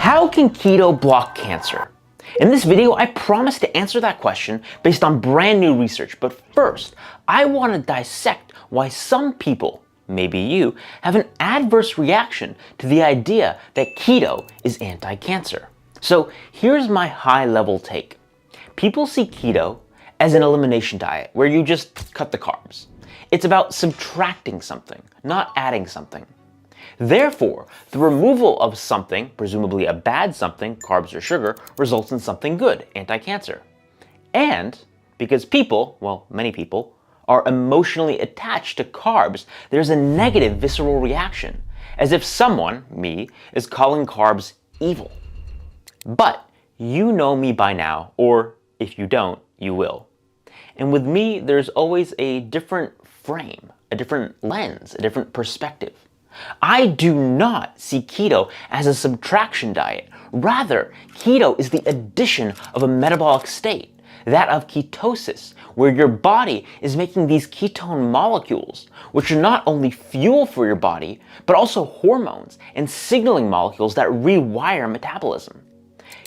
How can keto block cancer? In this video, I promise to answer that question based on brand new research, but first, I want to dissect why some people, maybe you, have an adverse reaction to the idea that keto is anti-cancer. So here's my high-level take. People see keto as an elimination diet where you just cut the carbs. It's about subtracting something, not adding something. Therefore, the removal of something, presumably a bad something, carbs or sugar, results in something good, anti-cancer. And because people, well, many people, are emotionally attached to carbs, there's a negative visceral reaction, as if someone, me, is calling carbs evil. But you know me by now, or if you don't, you will. And with me, there's always a different frame, a different lens, a different perspective. I do not see keto as a subtraction diet. Rather, keto is the addition of a metabolic state, that of ketosis, where your body is making these ketone molecules, which are not only fuel for your body, but also hormones and signaling molecules that rewire metabolism.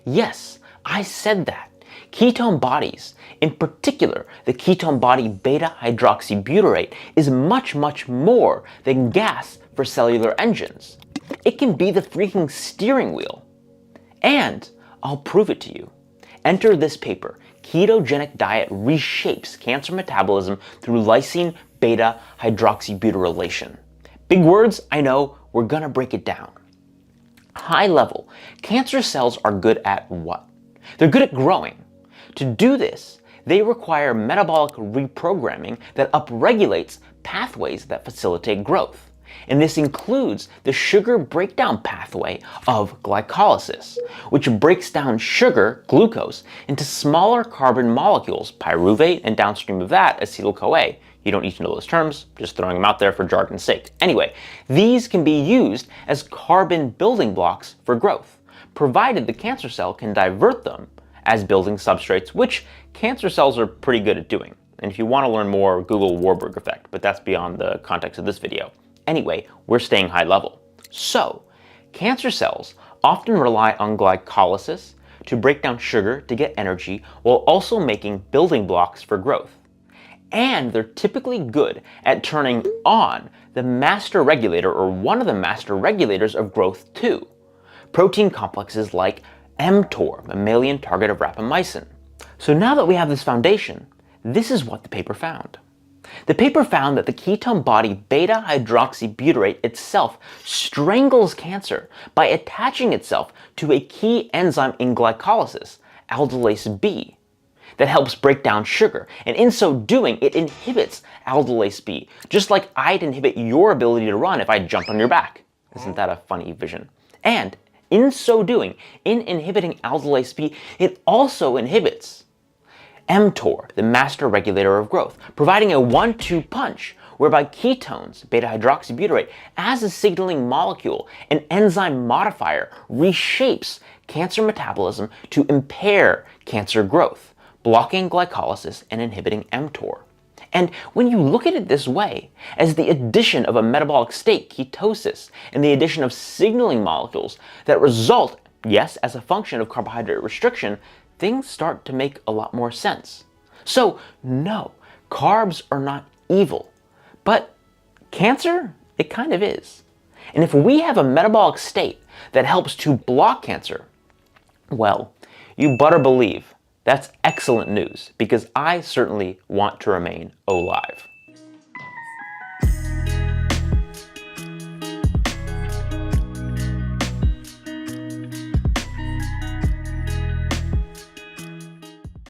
Yes, I said that. Ketone bodies, in particular the ketone body beta-hydroxybutyrate, is much, much more than gas for cellular engines. It can be the freaking steering wheel. And I'll prove it to you. Enter this paper, Ketogenic Diet Reshapes Cancer Metabolism Through Lysine Beta-Hydroxybutyrylation. Big words, I know, we're gonna break it down. High level, cancer cells are good at what? They're good at growing. To do this, they require metabolic reprogramming that upregulates pathways that facilitate growth. And this includes the sugar breakdown pathway of glycolysis, which breaks down sugar, glucose, into smaller carbon molecules, pyruvate, and downstream of that, acetyl-CoA. You don't need to know those terms, just throwing them out there for jargon's sake. Anyway, these can be used as carbon building blocks for growth, provided the cancer cell can divert them as building substrates, which cancer cells are pretty good at doing. And if you want to learn more, Google Warburg effect, but that's beyond the context of this video. Anyway, we're staying high level. So, cancer cells often rely on glycolysis to break down sugar to get energy while also making building blocks for growth. And they're typically good at turning on the master regulator, or one of the master regulators of growth too, protein complexes like mTOR, mammalian target of rapamycin. So now that we have this foundation, this is what the paper found. The paper found that the ketone body beta-hydroxybutyrate itself strangles cancer by attaching itself to a key enzyme in glycolysis, aldolase B, that helps break down sugar. And in so doing, it inhibits aldolase B, just like I'd inhibit your ability to run if I jumped on your back. Isn't that a funny vision? And in so doing, in inhibiting aldolase B, it also inhibits mTOR, the master regulator of growth, providing a 1-2 punch whereby ketones, beta-hydroxybutyrate, as a signaling molecule, an enzyme modifier, reshapes cancer metabolism to impair cancer growth, blocking glycolysis and inhibiting mTOR. And when you look at it this way, as the addition of a metabolic state, ketosis, and the addition of signaling molecules that result, yes, as a function of carbohydrate restriction, things start to make a lot more sense. So, no, carbs are not evil, but cancer, it kind of is. And if we have a metabolic state that helps to block cancer, well, you better believe that's excellent news, because I certainly want to remain alive.